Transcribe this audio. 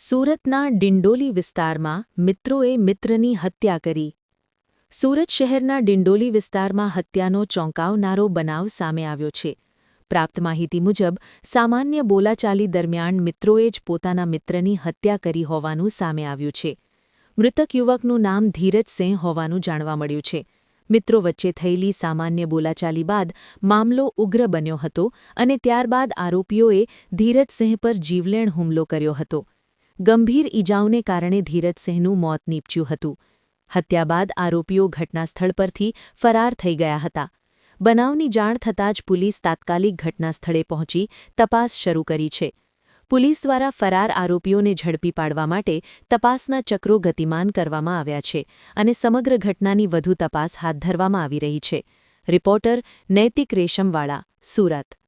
સુરતના ડિંડોલી વિસ્તારમાં મિત્રોએ મિત્રની હત્યા કરી. સુરત શહેરના ડિંડોલી વિસ્તારમાં હત્યાનો ચોંકાવનારો બનાવ સામે આવ્યો છે. પ્રાપ્ત માહિતી મુજબ સામાન્ય બોલાચાલી દરમિયાન મિત્રોએ જ પોતાના મિત્રની હત્યા કરી હોવાનું સામે આવ્યું છે. મૃતક યુવકનું નામ ધીરજસિંહ હોવાનું જાણવા મળ્યું છે. મિત્રો વચ્ચે થયેલી સામાન્ય બોલાચાલી બાદ મામલો ઉગ્ર બન્યો હતો અને ત્યારબાદ આરોપીઓએ ધીરજસિંહ પર જીવલેણ હુમલો કર્યો હતો. ગંભીર ઈજાઓને કારણે ધીરજસિંહનું મોત નીપજ્યું હતું. હત્યા બાદ આરોપીઓ ઘટનાસ્થળ પરથી ફરાર થઈ ગયા હતા. બનાવની જાણ થતાં જ પોલીસ તાત્કાલિક ઘટનાસ્થળે પહોંચી તપાસ શરૂ કરી છે. પોલીસ દ્વારા ફરાર આરોપીઓને ઝડપી પાડવા માટે તપાસના ચક્રો ગતિમાન કરવામાં આવ્યા છે અને સમગ્ર ઘટનાની વધુ તપાસ હાથ ધરવામાં આવી રહી છે. રિપોર્ટર નૈતિક રેશમવાળા, સુરત.